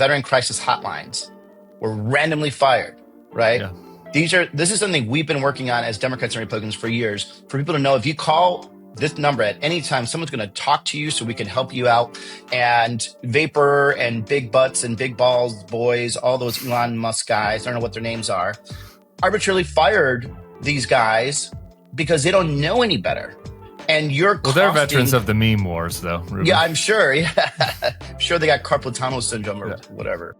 veteran crisis hotlines were randomly fired, right? Yeah. This is something we've been working on as Democrats and Republicans for years, for people to know if you call this number at any time, someone's going to talk to you so we can help you out. And Vapor and Big Butts and Big Balls boys, all those Elon Musk guys, I don't know what their names are, arbitrarily fired these guys because they don't know any better. And they're veterans of the meme wars, though. Ruben. Yeah, I'm sure. Yeah, I'm sure they got carpal tunnel syndrome or whatever.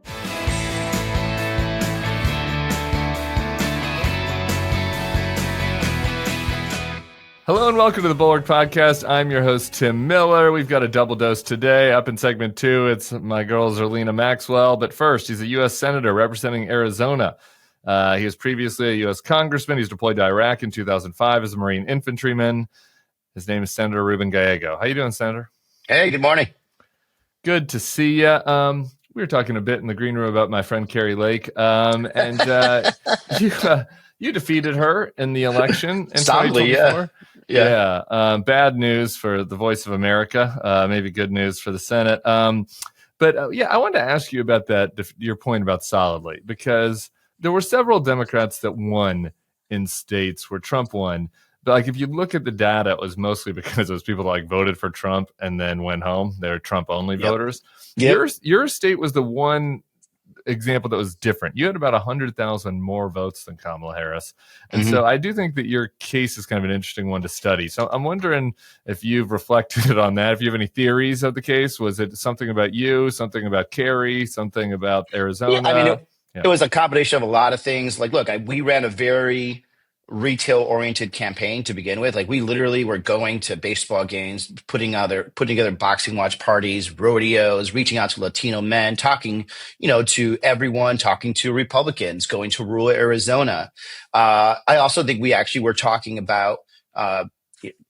Hello and welcome to the Bulwark Podcast. I'm your host, Tim Miller. We've got a double dose today. Up in segment 2, it's my girl, Zerlina Maxwell. But first, he's a U.S. Senator representing Arizona. He was previously a U.S. Congressman. He was deployed to Iraq in 2005 as a Marine infantryman. His name is Senator Ruben Gallego. How you doing, Senator? Hey, good morning. Good to see you. We were talking a bit in the green room about my friend Kari Lake, and you defeated her in the election in 2024. Yeah. Bad news for the Voice of America. Maybe good news for the Senate. But I wanted to ask you about your point about solidly, because there were several Democrats that won in states where Trump won. But like, if you look at the data, it was mostly because those people that voted for Trump and then went home. They're Trump-only voters. Yep. Your state was the one example that was different. You had about 100,000 more votes than Kamala Harris. And so I do think that your case is kind of an interesting one to study. So I'm wondering if you've reflected on that, if you have any theories of the case. Was it something about you, something about Kari, something about Arizona? Yeah, I mean, it was a combination of a lot of things. Like, look, we ran a very retail-oriented campaign to begin with. Like, we literally were going to baseball games, putting together boxing watch parties, rodeos, reaching out to Latino men, talking, to everyone, talking to Republicans, going to rural Arizona. I also think we actually were talking about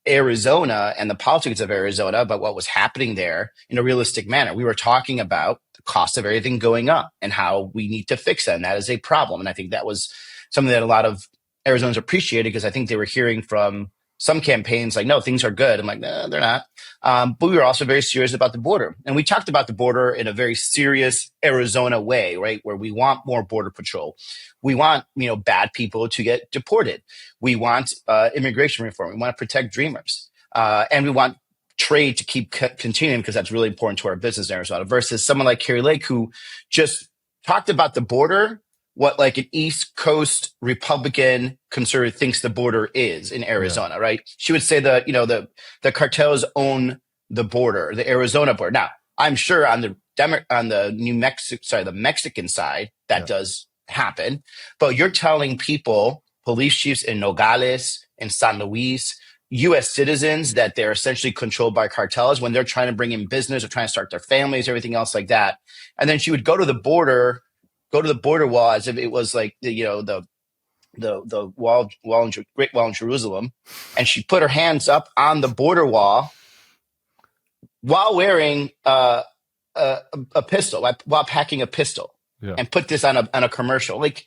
Arizona and the politics of Arizona, about what was happening there in a realistic manner. We were talking about the cost of everything going up and how we need to fix that, and that is a problem. And I think that was something that a lot of Arizonans appreciated, because I think they were hearing from some campaigns like, no, things are good. I'm like, no, they're not. But we were also very serious about the border. And we talked about the border in a very serious Arizona way, right? Where we want more border patrol. We want, bad people to get deported. We want immigration reform. We want to protect dreamers. And we want trade to keep continuing, because that's really important to our business in Arizona, versus someone like Kari Lake, who just talked about the border, what like an East Coast Republican conservative thinks the border is in Arizona, right? She would say the cartels own the border, the Arizona border. Now, I'm sure on the Mexican side, that does happen, but you're telling people, police chiefs in Nogales, in San Luis, U.S. citizens, that they're essentially controlled by cartels when they're trying to bring in business or trying to start their families, everything else like that. And then she would go to the border wall as if it was like the Great Wall in Jerusalem, and she put her hands up on the border wall while wearing a pistol, while packing a pistol, and put this on a commercial. Like,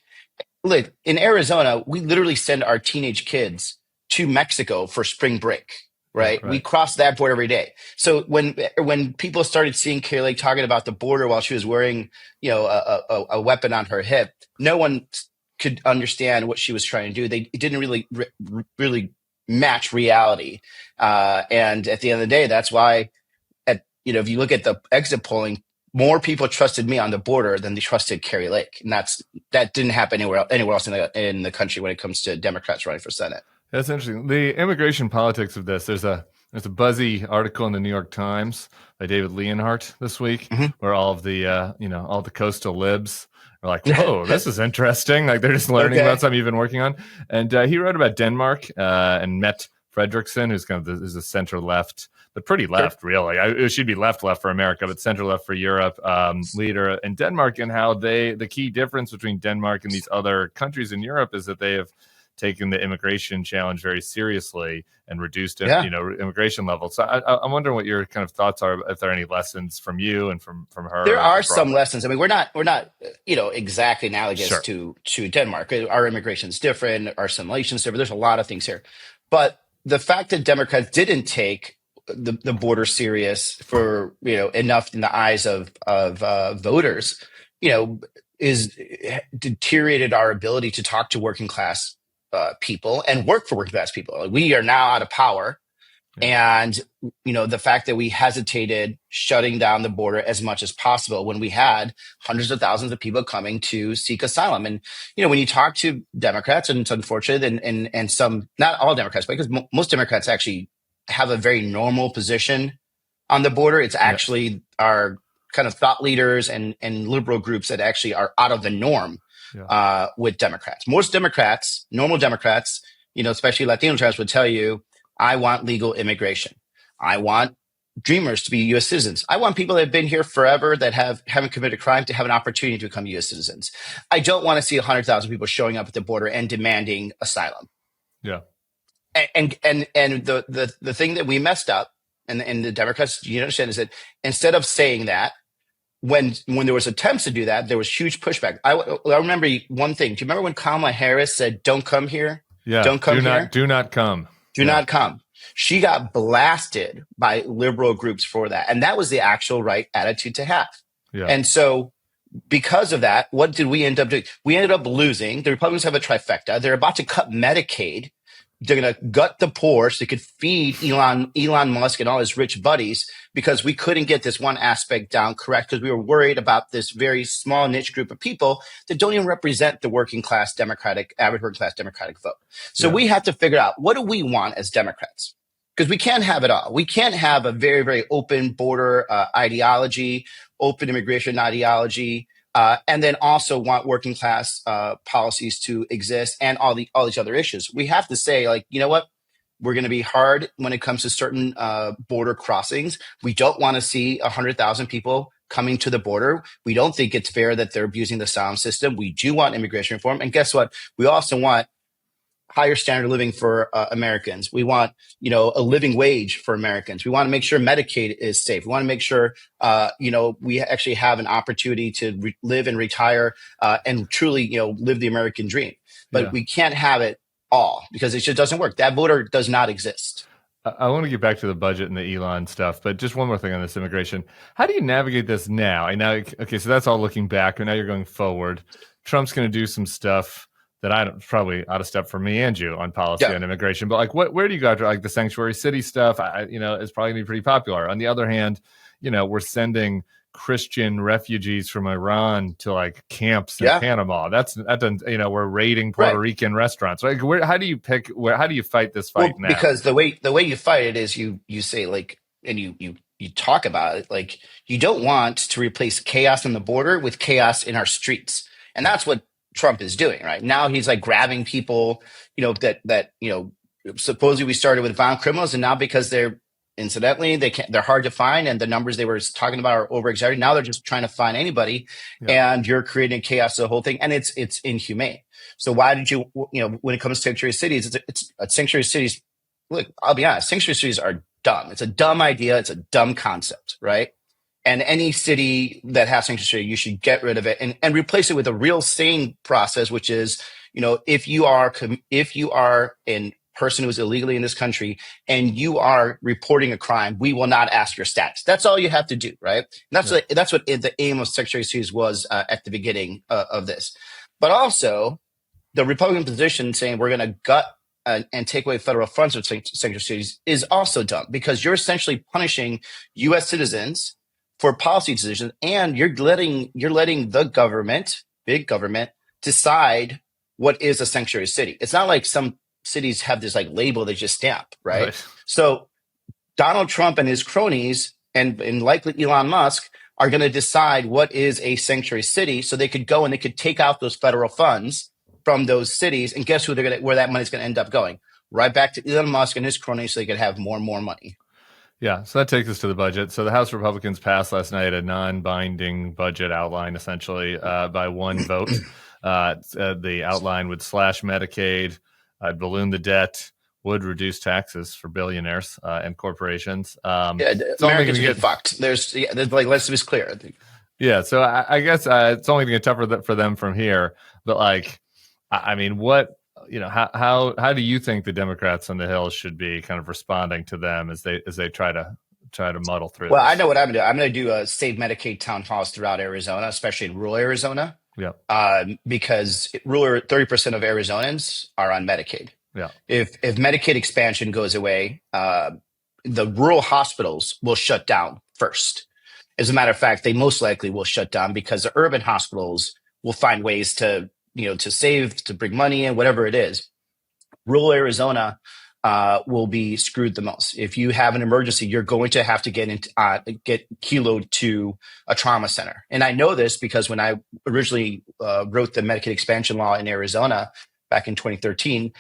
in Arizona, we literally send our teenage kids to Mexico for spring break. Right. We cross that border every day. So when people started seeing Kari Lake talking about the border while she was wearing, a weapon on her hip, no one could understand what she was trying to do. It didn't really match reality. And at the end of the day, that's why, if you look at the exit polling, more people trusted me on the border than they trusted Kari Lake. And that didn't happen anywhere else in the country when it comes to Democrats running for Senate. That's interesting. The immigration politics of this, there's a buzzy article in the New York Times by David Leonhardt this week, where all of the all the coastal libs are like, whoa, this is interesting. Like, they're just learning about something you've been working on. And he wrote about Denmark and Mette Frederiksen, who's kind of is a center left, but pretty left, really. It should be left for America, but center left for Europe, leader in Denmark, and how the key difference between Denmark and these other countries in Europe is that they have taken the immigration challenge very seriously and reduced immigration levels. So I'm wondering what your kind of thoughts are, if there are any lessons from you and from her. There are some lessons. I mean, we're not exactly analogous to Denmark. Our immigration is different. Our assimilation's different. There's a lot of things here, but the fact that Democrats didn't take the border serious for, enough in the eyes of voters, is deteriorated our ability to talk to working class people and work for working class people. We are now out of power. And, the fact that we hesitated shutting down the border as much as possible when we had hundreds of thousands of people coming to seek asylum. And, when you talk to Democrats, and it's unfortunate, and some, not all Democrats, because most Democrats actually have a very normal position on the border. It's actually our kind of thought leaders and liberal groups that actually are out of the norm with Democrats. Most Democrats, normal Democrats, especially Latino Democrats, would tell you, I want legal immigration. I want dreamers to be U.S. citizens. I want people that have been here forever that haven't committed a crime to have an opportunity to become U.S. citizens. I don't want to see 100,000 people showing up at the border and demanding asylum. Yeah. And the thing that we messed up, and the Democrats, you understand, is that instead of saying that, when there was attempts to do that, there was huge pushback. I remember one thing. Do you remember when Kamala Harris said, "Don't come here"? Yeah. Don't come here. Do not come. Do not come. She got blasted by liberal groups for that. And that was the actual right attitude to have. Yeah. And so because of that, what did we end up doing? We ended up losing. The Republicans have a trifecta. They're about to cut Medicaid. They're going to gut the poor so they could feed Elon Musk and all his rich buddies, because we couldn't get this one aspect down correct, because we were worried about this very small niche group of people that don't even represent the average working class Democratic vote. So we have to figure out, what do we want as Democrats? Because we can't have it all. We can't have a very, very open border ideology, open immigration ideology, and then also want working class policies to exist and all these other issues. We have to say, like, you know what? We're going to be hard when it comes to certain border crossings. We don't want to see 100,000 people coming to the border. We don't think it's fair that they're abusing the asylum system. We do want immigration reform. And guess what? We also want higher standard of living for Americans. We want, a living wage for Americans. We want to make sure Medicaid is safe. We want to make sure, we actually have an opportunity to live and retire and truly, live the American dream. But we can't have it all, because it just doesn't work. That voter does not exist. I want to get back to the budget and the Elon stuff, but just one more thing on this immigration. How do you navigate this now? Okay, so that's all looking back, and now you're going forward. Trump's going to do some stuff that probably out of step for me and you on policy on immigration. But where do you go after the sanctuary city stuff? Is probably going to be pretty popular. On the other hand, we're sending Christian refugees from Iran to camps in Panama. That doesn't, we're raiding Puerto Rican restaurants. How do you fight this fight now? Because the way you fight it is you say, and you talk about it, you don't want to replace chaos on the border with chaos in our streets. And that's what Trump is doing right now. He's grabbing people, that supposedly we started with violent criminals, and now because they're hard to find, and the numbers they were talking about are over exaggerated. Now they're just trying to find anybody, and you're creating chaos to the whole thing, and it's inhumane. So why did you when it comes to sanctuary cities, it's sanctuary cities. Look, I'll be honest, sanctuary cities are dumb. It's a dumb idea. It's a dumb concept, right? And any city that has sanctuary, you should get rid of it and replace it with a real sane process, which is, if you are a person who is illegally in this country and you are reporting a crime, we will not ask your status. That's all you have to do, right? And that's what the aim of sanctuary cities was at the beginning of this. But also, the Republican position saying we're going to gut and take away federal funds of sanctuary cities is also dumb, because you're essentially punishing U.S. citizens for policy decisions, and you're letting the government, big government, decide what is a sanctuary city. It's not like some cities have this label they just stamp, right? So Donald Trump and his cronies and likely Elon Musk are going to decide what is a sanctuary city, so they could go and they could take out those federal funds from those cities, and guess where that money's going to end up going? Right back to Elon Musk and his cronies, so they could have more and more money. Yeah, so that takes us to the budget. So the House Republicans passed last night a non-binding budget outline, essentially by one vote. The outline would slash Medicaid, balloon the debt, would reduce taxes for billionaires and corporations. Americans get fucked. There's let's be clear. Yeah, so I guess it's only going to get tougher for them from here. But how do you think the Democrats on the Hill should be kind of responding to them as they try to muddle through Well, this? I know what I'm going to do. I'm going to do state Medicaid town halls throughout Arizona, especially in rural Arizona. Yeah. Because 30% of Arizonans are on Medicaid. Yeah. If Medicaid expansion goes away, the rural hospitals will shut down first. As a matter of fact, they most likely will shut down because the urban hospitals will find ways to save, to bring money in, whatever it is. Rural Arizona will be screwed the most. If you have an emergency, you're going to have to get kiloed to a trauma center. And I know this because when I originally wrote the Medicaid expansion law in Arizona back in 2013,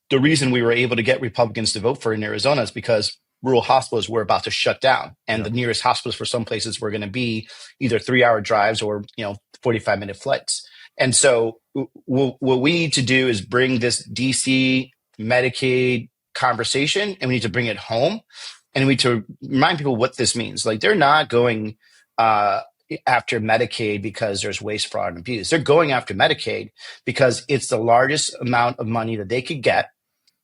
the reason we were able to get Republicans to vote for it in Arizona is because rural hospitals were about to shut down, and the nearest hospitals for some places were going to be either 3-hour drives or 45-minute flights. And so what we need to do is bring this DC Medicaid conversation, and we need to bring it home, and we need to remind people what this means. Like, they're not going after Medicaid because there's waste, fraud, and abuse. They're going after Medicaid because it's the largest amount of money that they could get.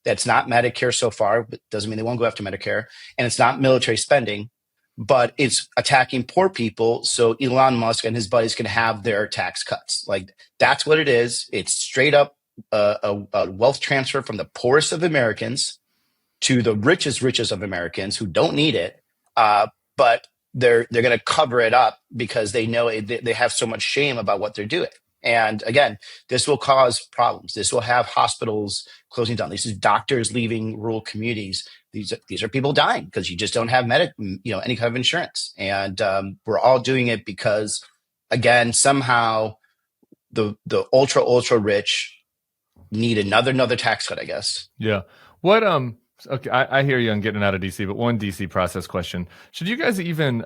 That's not Medicare so far, but doesn't mean they won't go after Medicare. And it's not military spending, but it's attacking poor people so Elon Musk and his buddies can have their tax cuts. Like, that's what it is. It's straight up a wealth transfer from the poorest of Americans to the richest of Americans who don't need it. But they're going to cover it up because they know they have so much shame about what they're doing. And again, this will cause problems. This will have hospitals closing down. This is doctors leaving rural communities. These are people dying because you just don't have any kind of insurance. And we're all doing it because, again, somehow the ultra rich need another tax cut, I guess. Yeah. What okay, I hear you on getting out of DC, but one DC process question: should you guys even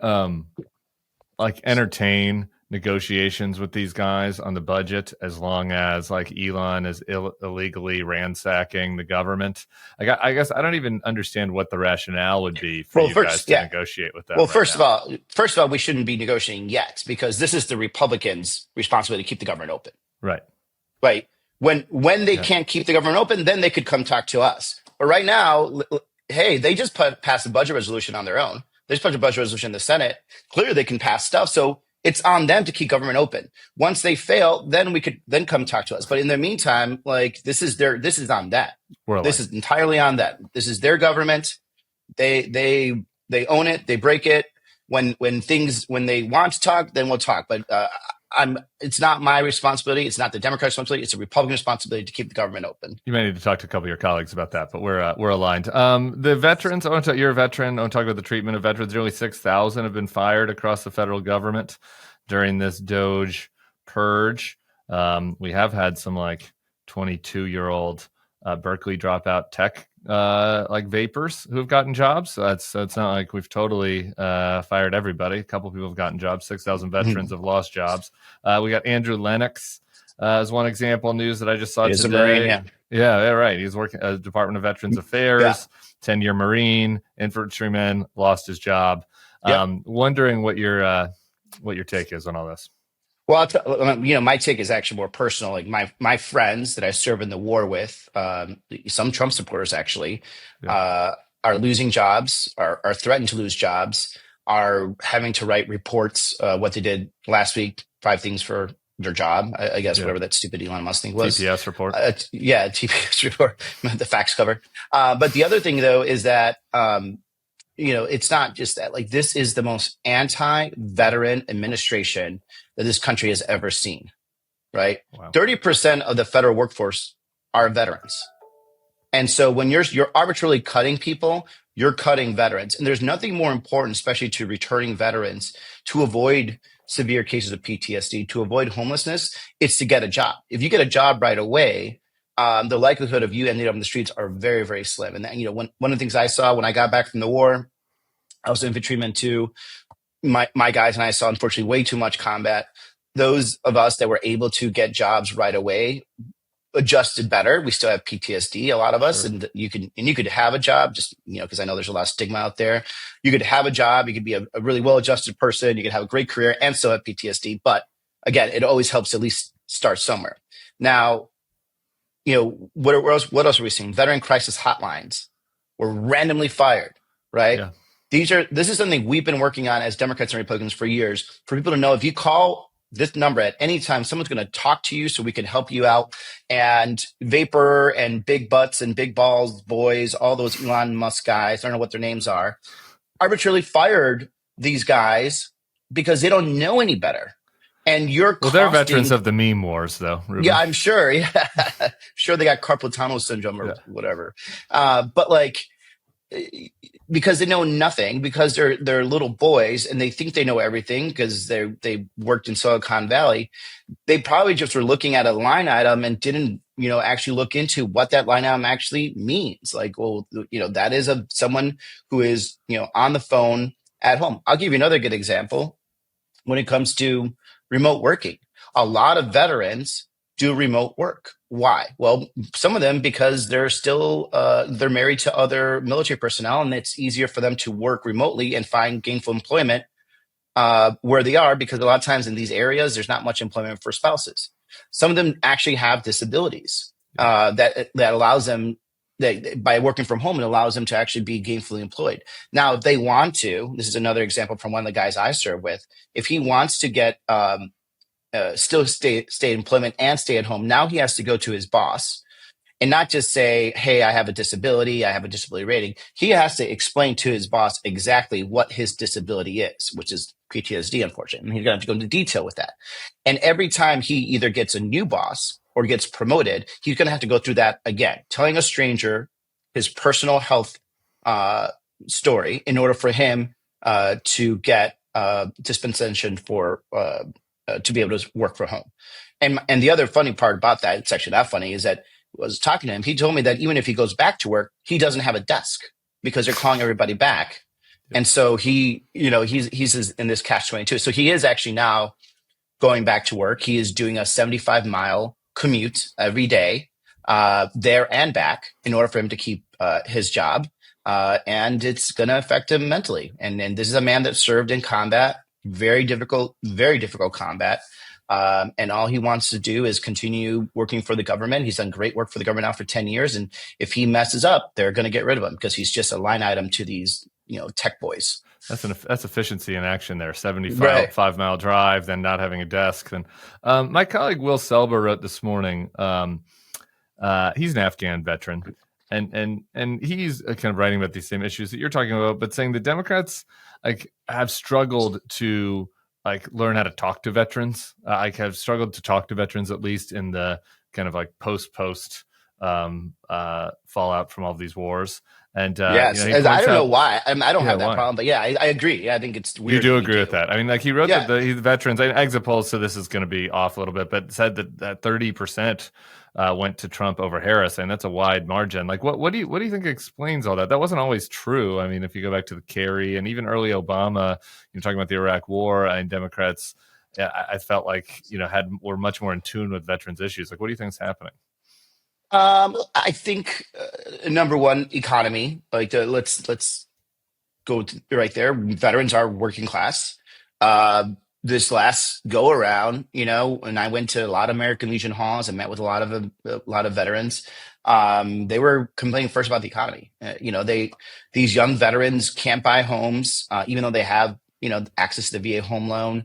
entertain negotiations with these guys on the budget as long as Elon is illegally ransacking the government? I guess I don't even understand what the rationale would be for you guys to negotiate with them. Well, first of all, we shouldn't be negotiating yet because this is the Republicans' responsibility to keep the government open. Right. When they can't keep the government open, then they could come talk to us. But right now, hey, they just passed a budget resolution on their own. They just passed a budget resolution in the Senate. Clearly, they can pass stuff. So it's on them to keep government open. Once they fail, then we could then come talk to us. But in the meantime, this is on that. This is entirely on that. This is their government. They own it. They break it. When they want to talk, then we'll talk. But it's not my responsibility. It's not the Democrats' responsibility. It's a Republican responsibility to keep the government open. You may need to talk to a couple of your colleagues about that, but we're aligned. The veterans, you're a veteran. I want to talk about the treatment of veterans. Nearly 6,000 have been fired across the federal government during this Doge purge. We have had some 22-year-old Berkeley dropout tech vapors who have gotten jobs. So it's not like we've totally fired everybody. A couple of people have gotten jobs. 6,000 veterans have lost jobs. We got Andrew Lennox as one example news that I just saw today. Marine, yeah, right. He's working at the Department of Veterans Affairs, 10-year Marine, infantryman, lost his job. Wondering what your take is on all this. Well, my take is actually more personal. Like my friends that I serve in the war with, some Trump supporters actually, are losing jobs, are threatened to lose jobs, are having to write reports. What they did last week, 5 things for their job. I guess whatever that stupid Elon Musk thing was. TPS report. TPS report, the facts cover. But the other thing though is that it's not just that. This is the most anti-veteran administration that this country has ever seen, right? Wow. 30% of the federal workforce are veterans. And so when you're arbitrarily cutting people, you're cutting veterans. And there's nothing more important, especially to returning veterans, to avoid severe cases of PTSD, to avoid homelessness, it's to get a job. If you get a job right away, the likelihood of you ending up in the streets are very, very slim. And then, one of the things I saw when I got back from the war, I was an infantryman too. My guys and I saw, unfortunately, way too much combat. Those of us that were able to get jobs right away adjusted better. We still have PTSD, a lot of us, and you could have a job, just because I know there's a lot of stigma out there. You could have a job, you could be a really well-adjusted person, you could have a great career and still have PTSD. But again, it always helps to at least start somewhere. Now, what else are we seeing? Veteran crisis hotlines were randomly fired, right? Yeah. This is something we've been working on as Democrats and Republicans for years, for people to know if you call this number at any time, someone's going to talk to you so we can help you out. And Vapor and Big Butts and Big Balls boys, all those Elon Musk guys, I don't know what their names are, arbitrarily fired these guys because they don't know any better. And they're veterans of the meme wars, though. Ruben. Yeah, I'm sure. Yeah, sure they got carpal tunnel syndrome or whatever. But like, because they know nothing, because they're little boys and they think they know everything because they worked in Silicon Valley. They probably just were looking at a line item and didn't, actually look into what that line item actually means. Like, well, that is someone who is, on the phone at home. I'll give you another good example when it comes to remote working. A lot of veterans do remote work. Why? Well, some of them because they're still they're married to other military personnel, and it's easier for them to work remotely and find gainful employment where they are, because a lot of times in these areas there's not much employment for spouses. Some of them actually have disabilities that allows them, by working from home, it allows them to actually be gainfully employed. Now, if they want to, this is another example from one of the guys I serve with, if he wants to get still stay employment and stay at home, now he has to go to his boss and not just say, hey, I have a disability rating. He has to explain to his boss exactly what his disability is, which is PTSD, unfortunately. And he's going to have to go into detail with that. And every time he either gets a new boss or gets promoted, he's going to have to go through that again, telling a stranger his personal health story in order for him to get dispensation for to be able to work from home. And the other funny part about that, it's actually not funny, is that I was talking to him. He told me that even if he goes back to work, he doesn't have a desk because they're calling everybody back. And so he's in this catch-22. So he is actually now going back to work. He is doing a 75-mile commute every day, there and back, in order for him to keep his job. And it's going to affect him mentally. And this is a man that served in combat, very difficult combat. And all he wants to do is continue working for the government. He's done great work for the government now for 10 years. And if he messes up, they're going to get rid of him because he's just a line item to these, tech boys. That's efficiency in action there. 75-mile drive, then not having a desk. Then my colleague Will Selber wrote this morning. He's an Afghan veteran, and he's kind of writing about these same issues that you're talking about, but saying the Democrats have struggled to learn how to talk to veterans. Have struggled to talk to veterans, at least in the kind of post fallout from all of these wars. And yes, I don't know why. I don't have that problem, but yeah, I agree. Yeah, I think it's weird. You do agree with that? I mean, he wrote that the veterans, exit polls, so this is going to be off a little bit, but said that 30% went to Trump over Harris, and that's a wide margin. What do you think explains all that? That wasn't always true. I mean, if you go back to the Kari and even early Obama, you're talking about the Iraq War, and Democrats, I felt were much more in tune with veterans issues. What do you think is happening? I think number one, economy. Let's go right there. Veterans are working class. This last go around, and I went to a lot of American Legion halls and met with a lot of veterans. They were complaining first about the economy. These young veterans can't buy homes, even though they have access to the VA home loan.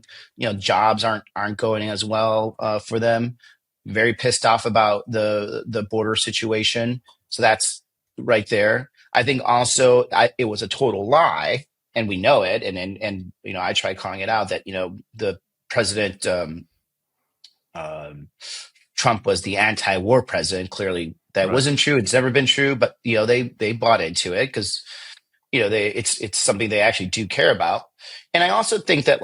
Jobs aren't going as well for them. Very pissed off about the border situation. So that's right there. I think also it was a total lie, and we know it. And I tried calling it out that the president Trump was the anti-war president. Clearly, that wasn't true. It's never been true. But they bought into it because it's something they actually do care about. And I also think that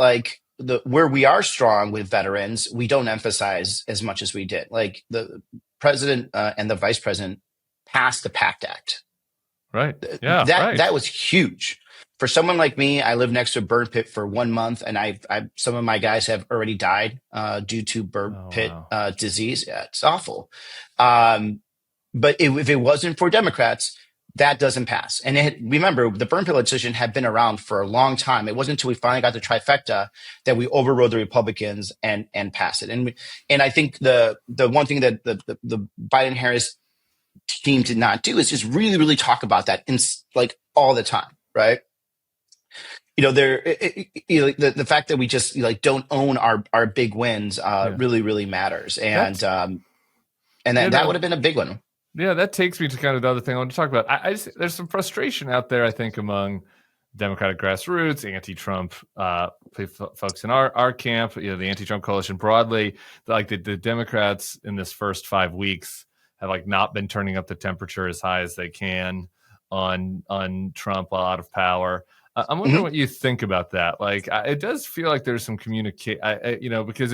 where we are strong with veterans, we don't emphasize as much as we did. The president and the vice president passed the PACT Act. Right. Yeah. That was huge. For someone like me, I lived next to a burn pit for 1 month, and some of my guys have already died due to burn pit disease. Yeah, it's awful. But if it wasn't for Democrats, that doesn't pass. And remember, the burn pill legislation had been around for a long time. It wasn't until we finally got the trifecta that we overrode the Republicans and passed it. And I think the one thing that the Biden Harris team did not do is just really, really talk about that in like all the time, right? The fact that we just like don't own our big wins really, really matters. And that would have been a big one. Yeah, that takes me to kind of the other thing I want to talk about. There's some frustration out there, I think, among Democratic grassroots, anti-Trump folks in our camp, the anti-Trump coalition broadly. Like the Democrats in this first 5 weeks have like not been turning up the temperature as high as they can on Trump while out of power. I'm wondering what you think about that. Like, it does feel like there's some communication, because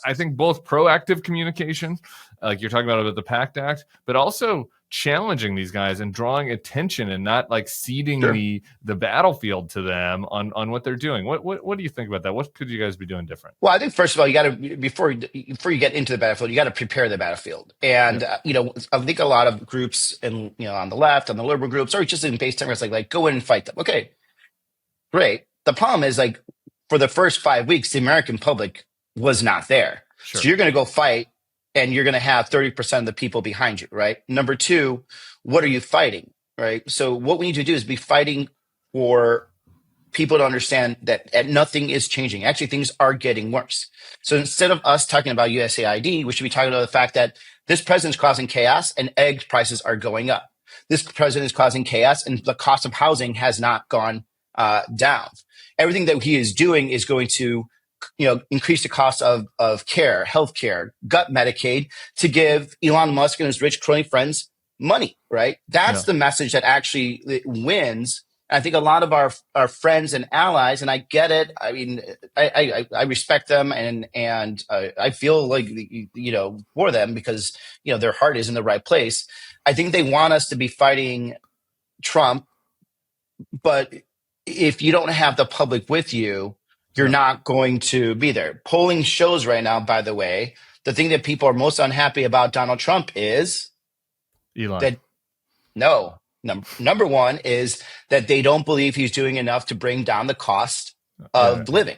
I think both proactive communication, like you're talking about the PACT Act, but also challenging these guys and drawing attention and not like ceding the battlefield to them on what they're doing. What do you think about that? What could you guys be doing different? Well, I think first of all, you got to before you get into the battlefield, you got to prepare the battlefield. And I think a lot of groups on the left, on the liberal groups, or just in base Democrats, like go in and fight them. Okay. Great. The problem is, like, for the first 5 weeks, the American public was not there. Sure. So you're going to go fight and you're going to have 30% of the people behind you, right? Number two, what are you fighting, right? So what we need to do is be fighting for people to understand that nothing is changing. Actually, things are getting worse. So instead of us talking about USAID, we should be talking about the fact that this president's causing chaos and egg prices are going up. This president is causing chaos and the cost of housing has not gone down. Everything that he is doing is going to, increase the cost of care, healthcare, gut Medicaid to give Elon Musk and his rich crony friends money, right? That's the message that actually wins. I think a lot of our friends and allies, and I get it. I mean, I respect them and I feel like, for them because, their heart is in the right place. I think they want us to be fighting Trump, but if you don't have the public with you, you're not going to be there. Polling shows right now, by the way, the thing that people are most unhappy about Donald Trump is Elon. Number one is that they don't believe he's doing enough to bring down the cost of living,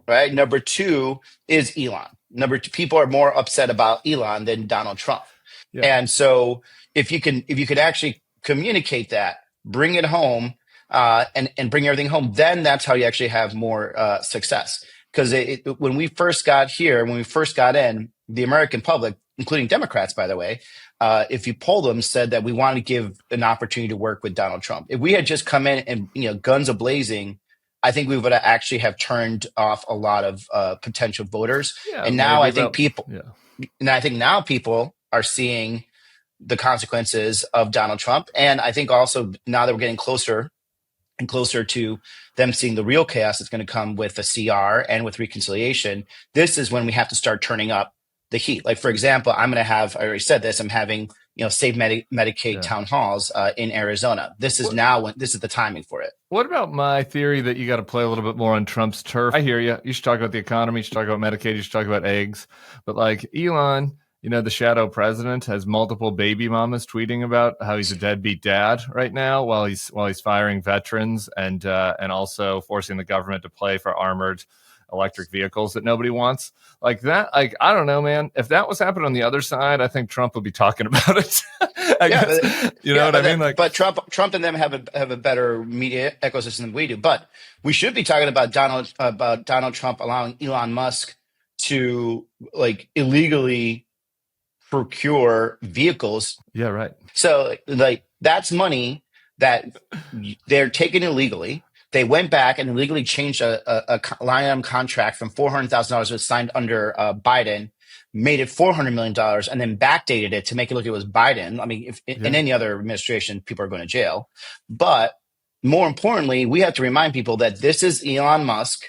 right? Number two is Elon. Number two, people are more upset about Elon than Donald Trump. Yeah. And so if you could actually communicate that, bring it home, and bring everything home, then that's how you actually have more success. Because when we first got here, when we first got in, the American public, including Democrats, by the way, if you poll them, said that we want to give an opportunity to work with Donald Trump. If we had just come in and guns a-blazing, I think we would actually have turned off a lot of potential voters. Yeah, and now I think people are seeing the consequences of Donald Trump. And I think also now that we're getting closer and closer to them seeing the real chaos that's going to come with the CR and with reconciliation, this is when we have to start turning up the heat. Like, for example, I already said this, I'm having, Save Medicaid town halls in Arizona. This is the timing for it. What about my theory that you got to play a little bit more on Trump's turf? I hear you. You should talk about the economy. You should talk about Medicaid. You should talk about eggs. But like Elon, the shadow president has multiple baby mamas tweeting about how he's a deadbeat dad right now while he's firing veterans and also forcing the government to pay for armored electric vehicles that nobody wants. Like that, like, I don't know, man. If that was happening on the other side, I think Trump would be talking about it. What I mean? Like, but Trump and them have a better media ecosystem than we do. But we should be talking about Donald Trump allowing Elon Musk to like illegally procure vehicles. Yeah, right. So like that's money that they're taking illegally. They went back and illegally changed a line item contract from $400,000 was signed under Biden, made it $400 million, and then backdated it to make it look like it was Biden. I mean, in any other administration, people are going to jail. But more importantly, we have to remind people that this is Elon Musk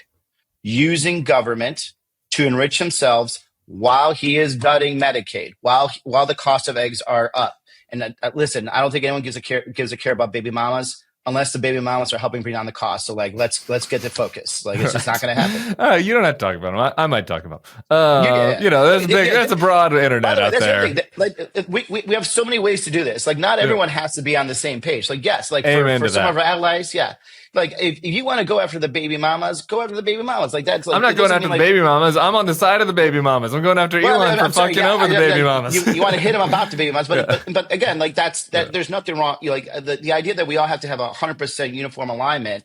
using government to enrich themselves while he is gutting Medicaid, while the cost of eggs are up. And listen, I don't think anyone gives a care about baby mamas. unless the baby mamas are helping bring down the cost. So like, let's get the focus. Like, it's just not going to happen. You don't have to talk about them. I might talk about them. Yeah. There's a broad internet By the way, out there. Like, we have so many ways to do this. Like, not everyone has to be on the same page. Like, yes, like for some of our allies, yeah. Like, if you want to go after the baby mamas, go after the baby mamas. Like, that's like, I'm not going after the baby mamas. I'm on the side of the baby mamas. I'm going after Elon for fucking over the baby mamas. You want to hit him about the baby mamas, but again, like there's nothing wrong. Like the idea that we all have to have 100% uniform alignment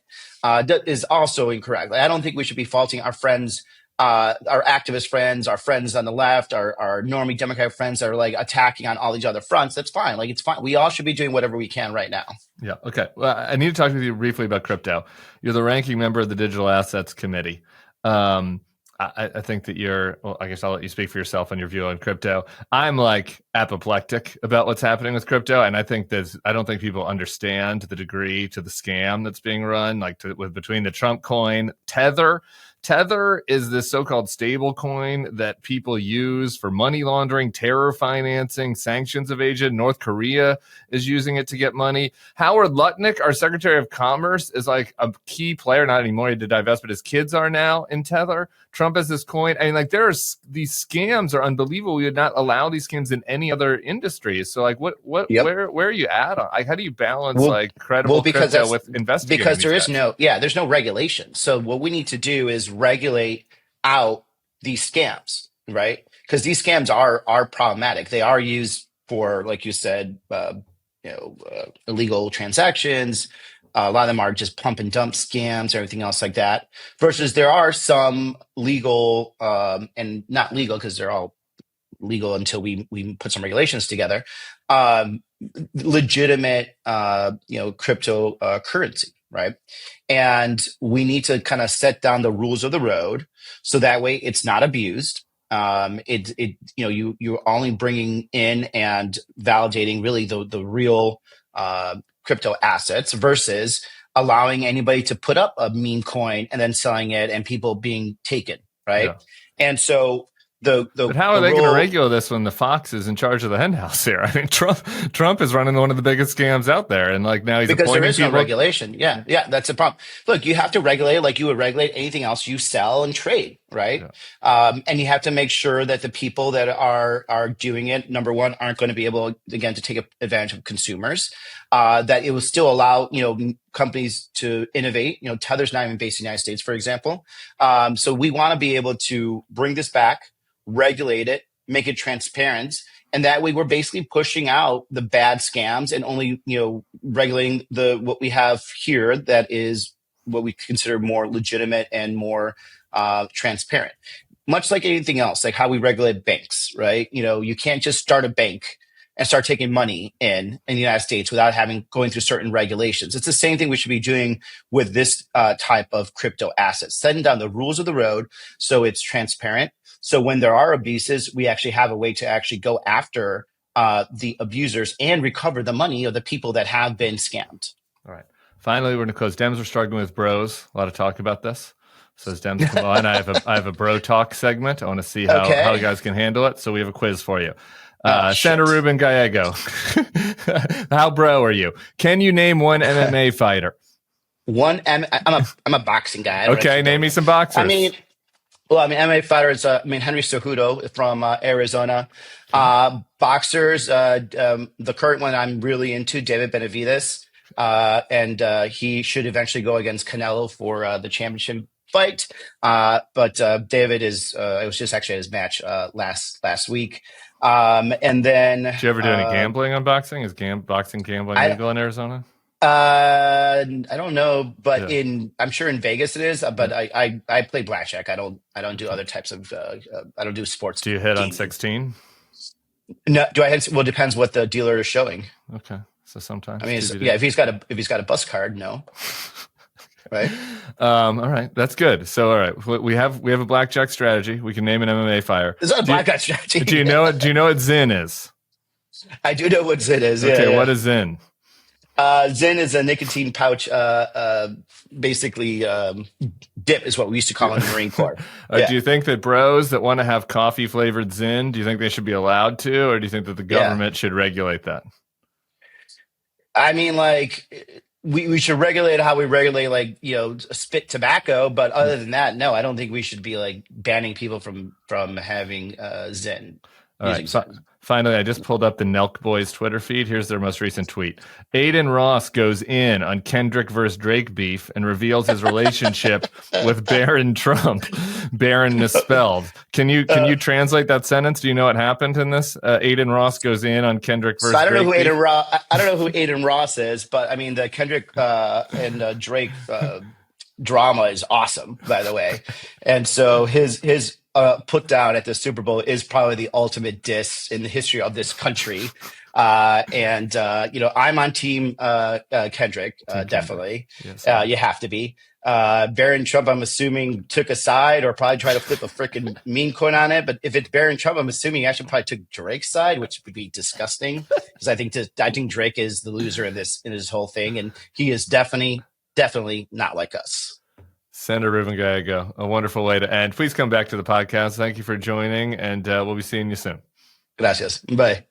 is also incorrect. Like, I don't think we should be faulting our friends, our activist friends, our friends on the left, our normie Democratic friends that are like attacking on all these other fronts. That's fine. Like, it's fine. We all should be doing whatever we can right now. Yeah. Okay. Well, I need to talk with you briefly about crypto. You're the ranking member of the Digital Assets Committee. I think that I guess I'll let you speak for yourself on your view on crypto. I'm like apoplectic about what's happening with crypto. And I don't think people understand the degree to the scam that's being run, between the Trump coin, Tether. Tether is this so-called stable coin that people use for money laundering, terror financing, sanctions evasion. North Korea is using it to get money. Howard Lutnick, our Secretary of Commerce, is like a key player, not anymore, he had to divest, but his kids are now in Tether. Trump has this coin. I mean, like, these scams are unbelievable. We would not allow these scams in any other industry. So like, where are you at? Like, how do you balance credible crypto with investigating? Because there's no regulation. So what we need to do is regulate out these scams, right? Because these scams are problematic. They are used for, like you said, illegal transactions. A lot of them are just pump and dump scams, everything else like that. Versus there are some legal and not legal, because they're all legal until we put some regulations together. Legitimate, cryptocurrency, right? And we need to kind of set down the rules of the road so that way it's not abused. You're only bringing in and validating really the real crypto assets versus allowing anybody to put up a meme coin and then selling it and people being taken, right? Yeah. And so but how are they going to regulate this when the Fox is in charge of the henhouse here? I mean, Trump is running one of the biggest scams out there, and like now he's because there is no regulation. Yeah, that's the problem. Look, you have to regulate it like you would regulate anything else you sell and trade, right? Yeah. And you have to make sure that the people that are doing it, number one, aren't going to be able again to take advantage of consumers. That it will still allow companies to innovate. Tether's not even based in the United States, for example. So we want to be able to bring this back, regulate it, make it transparent, and that way we're basically pushing out the bad scams and only regulating what we have here that is what we consider more legitimate and more transparent. Much like anything else, like how we regulate banks, right? You can't just start a bank and start taking money in the United States without going through certain regulations. It's the same thing we should be doing with this type of crypto assets, setting down the rules of the road so it's transparent. So when there are abuses, we actually have a way to actually go after the abusers and recover the money of the people that have been scammed. All right. Finally, we're going to close. Dems are struggling with bros. A lot of talk about this. So as Dems come on, I have a bro talk segment. I want to see how you guys can handle it. So we have a quiz for you. Senator Ruben Gallego, how bro are you? Can you name one MMA fighter? I'm a boxing guy. Okay, name me some boxers. MMA fighters. Henry Cejudo from Arizona. Boxers. The current one I'm really into, David Benavidez, and he should eventually go against Canelo for the championship fight. But David is. It was just actually his match last week. And then, did you ever do any gambling on boxing? Is boxing gambling legal in Arizona? I don't know, but I'm sure in Vegas it is. But I play blackjack. I don't do other types of. I don't do sports. Do you hit on 16? No. Do I hit? Well, it depends what the dealer is showing. Okay, so sometimes. If he's got a bus card, no. Right. All right. That's good. So, all right, we have a blackjack strategy. We can name an MMA fighter. Is that a blackjack strategy? Do you know it? Do you know what Zyn is? I do know what Zyn is. Okay. Yeah. What is Zyn? Zyn is a nicotine pouch, basically dip is what we used to call in the Marine Corps. Do you think that bros that want to have coffee flavored Zyn, do you think they should be allowed to, or do you think that the government should regulate that? I mean, like, we should regulate how we regulate, like, spit tobacco. But other than that, no, I don't think we should be like banning people from having Zen. All right. Finally, I just pulled up the Nelk Boys Twitter feed. Here's their most recent tweet. Aiden Ross goes in on Kendrick versus Drake beef and reveals his relationship with Barron Trump. Barron misspelled. Can you translate that sentence? Do you know what happened in this? Aiden Ross goes in on Kendrick versus Drake. I don't know who Aiden Ross is, but I mean the Kendrick and Drake drama is awesome, by the way. And so his put down at the Super Bowl is probably the ultimate diss in the history of this country. I'm on team Kendrick, definitely. Yes, you have to be. Barron Trump, I'm assuming, took a side or probably tried to flip a freaking meme coin on it. But if it's Barron Trump, I'm assuming he actually probably took Drake's side, which would be disgusting because I think Drake is the loser in this whole thing, and he is definitely not like us. Senator Ruben Gallego, a wonderful way to end. Please come back to the podcast. Thank you for joining, and we'll be seeing you soon. Gracias. Bye.